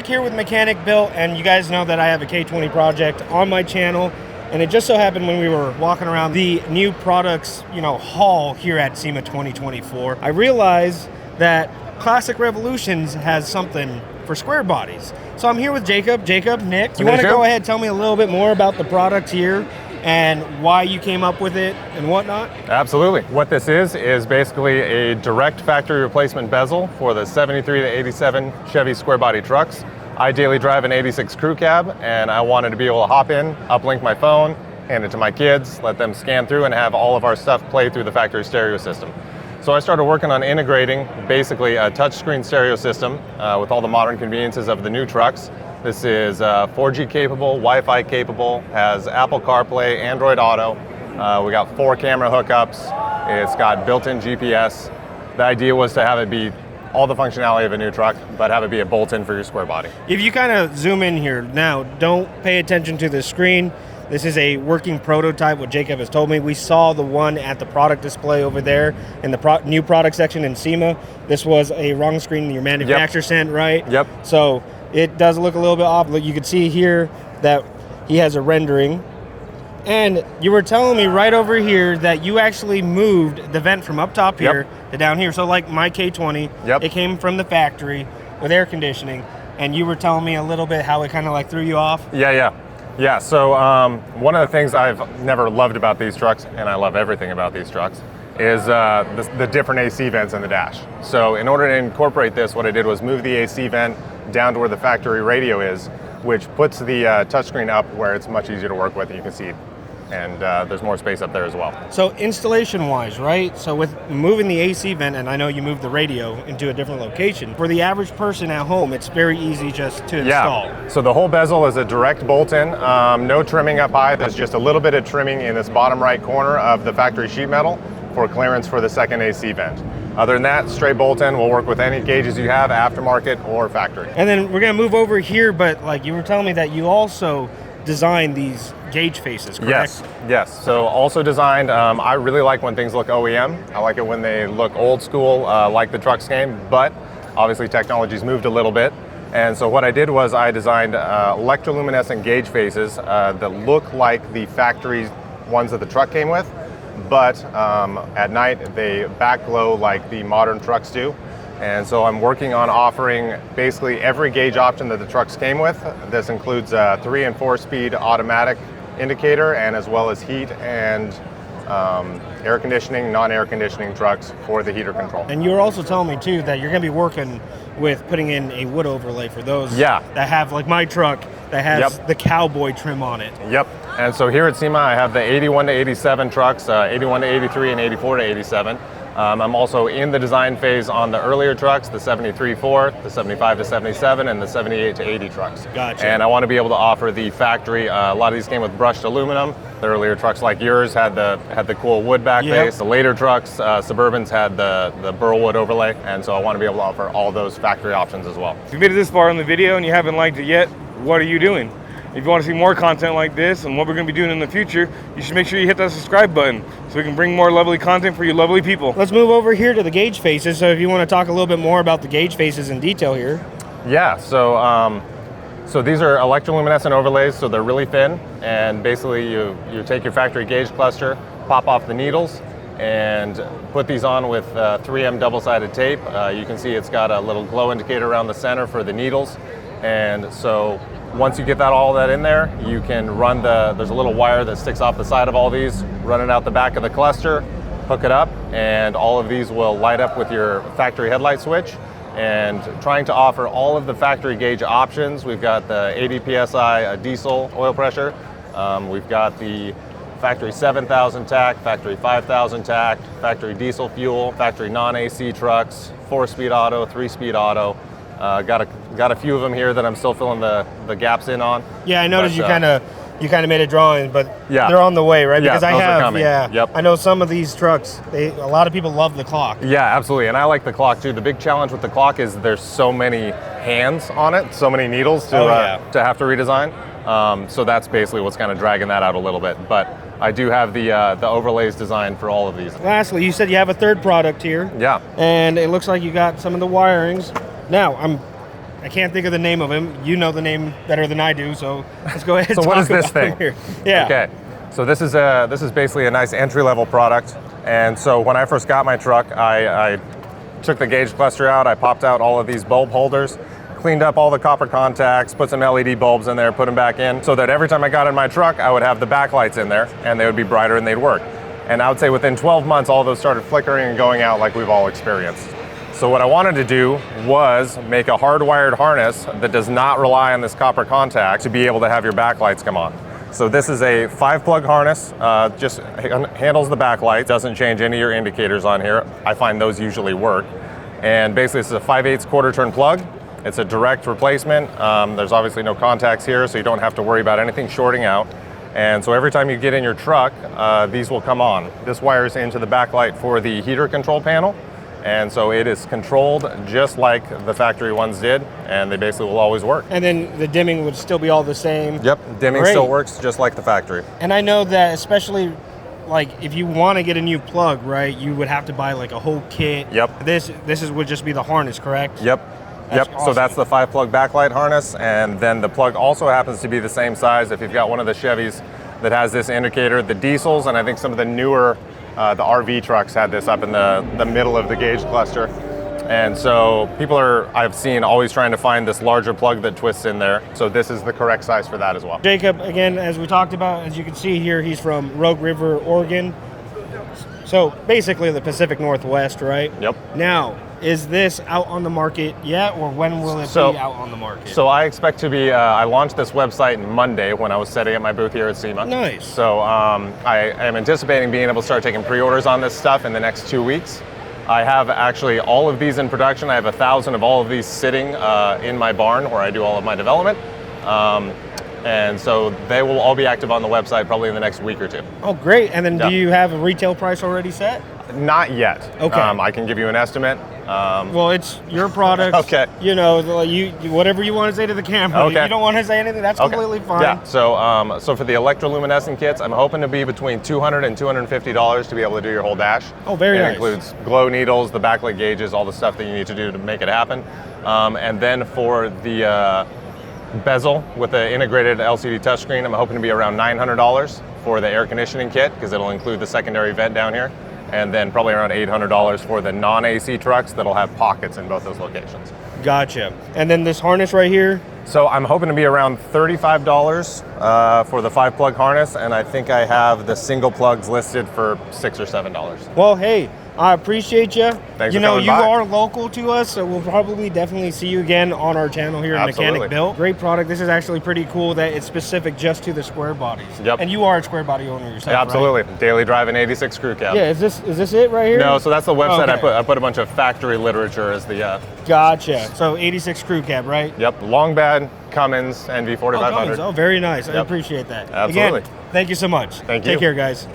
back here with Mechanic Built, and you guys know that I have a K20 project on my channel, and it just so happened when we were walking around the new products, hall here at SEMA 2024, I realized that Classic Revolutions has something for square bodies. So I'm here with Jacob. Jacob, Nick, do you want to go ahead and tell me a little bit more about the product here and why you came up with it and whatnot? Absolutely. What this is basically a direct factory replacement bezel for the 73 to 87 Chevy square body trucks. I daily drive an 86 crew cab, and I wanted to be able to hop in, uplink my phone, hand it to my kids, let them scan through and have all of our stuff play through the factory stereo system. So I started working on integrating basically a touchscreen stereo system with all the modern conveniences of the new trucks. This is 4G capable, Wi-Fi capable, has Apple CarPlay, Android Auto. We got 4 camera hookups. It's got built-in GPS. The idea was to have it be all the functionality of a new truck, but have it be a bolt-in for your square body. If you kind of zoom in here, now don't pay attention to the screen. This is a working prototype, what Jacob has told me. We saw the one at the product display over there in the new product section in SEMA. This was a wrong screen your manufacturer sent, right? Yep. So it does look a little bit off. You can see here that he has a rendering. And you were telling me right over here that you actually moved the vent from up top here to down here. So like my K20, it came from the factory with air conditioning. And you were telling me a little bit how it kind of like threw you off? Yeah, so one of the things I've never loved about these trucks, and I love everything about these trucks, is the different AC vents in the dash. So in order to incorporate this, what I did was move the AC vent down to where the factory radio is, which puts the touchscreen up where it's much easier to work with, and you can see, and there's more space up there as well. So installation-wise, right? So with moving the AC vent, and I know you moved the radio into a different location, for the average person at home, it's very easy just to install. So the whole bezel is a direct bolt-in, no trimming up high. There's just a little bit of trimming in this bottom right corner of the factory sheet metal for clearance for the second AC vent. Other than that, straight bolt-in will work with any gauges you have, aftermarket or factory. And then we're gonna move over here, but like you were telling me that you also designed these gauge faces, correct? Yes. So also designed, I really like when things look OEM. I like it when they look old school, like the trucks came, but obviously technology's moved a little bit. And so what I did was I designed electroluminescent gauge faces that look like the factory ones that the truck came with, but at night they backglow like the modern trucks do. And so I'm working on offering basically every gauge option that the trucks came with. This includes a 3 and 4 speed automatic indicator, and as well as heat and air conditioning, non-air conditioning trucks for the heater control. And you were also telling me too that you're going to be working with putting in a wood overlay for those that have, like my truck, that has the cowboy trim on it. And so here at SEMA I have the 81 to 87 trucks, 81 to 83 and 84 to 87. I'm also in the design phase on the earlier trucks, the 73-4, the 75 to 77, and the 78 to 80 trucks. Gotcha. And I want to be able to offer the factory. A lot of these came with brushed aluminum. The earlier trucks like yours had the cool wood back base. The later trucks, Suburbans had the burlwood overlay, and so I want to be able to offer all those factory options as well. If you made it this far in the video and you haven't liked it yet, what are you doing? If you want to see more content like this and what we're going to be doing in the future, you should make sure you hit that subscribe button so we can bring more lovely content for you lovely people. Let's move over here to the gauge faces. So if you want to talk a little bit more about the gauge faces in detail here. Yeah, so these are electroluminescent overlays, so they're really thin, and basically you take your factory gauge cluster, pop off the needles, and put these on with 3M double-sided tape. You can see it's got a little glow indicator around the center for the needles, and so once you get all that in there, you can run there's a little wire that sticks off the side of all these, run it out the back of the cluster, hook it up, and all of these will light up with your factory headlight switch. And trying to offer all of the factory gauge options. We've got the 80 PSI diesel oil pressure. We've got the factory 7,000 tact, factory 5,000 tact, factory diesel fuel, factory non-AC trucks, 4-speed auto, 3-speed auto. Got a few of them here that I'm still filling the gaps in on. Yeah, I noticed you kind of made a drawing, but they're on the way, right? Because those are coming. I know some of these trucks, a lot of people love the clock. Yeah, absolutely, and I like the clock too. The big challenge with the clock is there's so many hands on it, so many needles to have to redesign. So that's basically what's kind of dragging that out a little bit. But I do have the overlays designed for all of these. Lastly, you said you have a third product here. Yeah. And it looks like you got some of the wirings. Now, I'm I can't think of the name of him. You know the name better than I do, so let's go ahead and So talk what is this about him thing? here. Yeah. Okay, so this is basically a nice entry-level product. And so when I first got my truck, I took the gauge cluster out, I popped out all of these bulb holders, cleaned up all the copper contacts, put some LED bulbs in there, put them back in, so that every time I got in my truck, I would have the backlights in there, and they would be brighter and they'd work. And I would say within 12 months, all those started flickering and going out like we've all experienced. So what I wanted to do was make a hardwired harness that does not rely on this copper contact to be able to have your backlights come on. So this is a 5-plug harness, just handles the backlight, doesn't change any of your indicators on here. I find those usually work. And basically this is a 5/8 quarter-turn plug. It's a direct replacement. There's obviously no contacts here, so you don't have to worry about anything shorting out. And so every time you get in your truck, these will come on. This wires into the backlight for the heater control panel. And so it is controlled just like the factory ones did, and they basically will always work. And then the dimming would still be all the same. Yep, dimming Great. still works just like the factory. And I know that especially like if you want to get a new plug, right, you would have to buy like a whole kit. Yep. This would just be the harness, correct? Yep. That's So awesome. that's the 5-plug backlight harness, and then the plug also happens to be the same size if you've got one of the Chevys that has this indicator. The diesels, and I think some of the newer, the RV trucks had this up in the middle of the gauge cluster. And so people are, I've seen, always trying to find this larger plug that twists in there. So this is the correct size for that as well. Jacob, again, as we talked about, as you can see here, he's from Rogue River, Oregon. So basically the Pacific Northwest, right? Yep. Now, is this out on the market yet, or when will it be out on the market? So I expect to be, I launched this website Monday when I was setting up my booth here at SEMA. Nice. So I am anticipating being able to start taking pre-orders on this stuff in the next 2 weeks. I have actually all of these in production. I have 1,000 of all of these sitting in my barn where I do all of my development. And so they will all be active on the website probably in the next week or two. Oh, great. And then Yeah. do you have a retail price already set? Not yet. Okay. I can give you an estimate. Well, it's your product. Okay. You know, you whatever you want to say to the camera. Okay. If you don't want to say anything, that's Okay. completely fine. Yeah. So for the electroluminescent kits, I'm hoping to be between $200 and $250 to be able to do your whole dash. Oh, very nice. It includes glow needles, the backlit gauges, all the stuff that you need to do to make it happen. And then for the bezel with the integrated LCD touchscreen, I'm hoping to be around $900 for the air conditioning kit because it'll include the secondary vent down here. And then probably around $800 for the non-AC trucks that'll have pockets in both those locations. Gotcha. And then this harness right here? So I'm hoping to be around $35 for the 5-plug harness, and I think I have the single plugs listed for $6 or $7. Well, hey, I appreciate you. Thanks You for know, coming you by. are local to us, so we'll probably definitely see you again on our channel here at Absolutely. Mechanic Built. Great product. This is actually pretty cool that it's specific just to the square bodies. Yep. And you are a square body owner yourself, Yeah, absolutely. right? Daily driving 86 crew cab. Yeah, is this it right here? No, so that's the website. Okay. I put a bunch of factory literature as the. Gotcha. So 86 crew cab, right? Yep, long bed, Cummins, NV4500. Oh, very nice. I Yep. appreciate that. Absolutely. Again, thank you so much. Thank Take you. care, guys.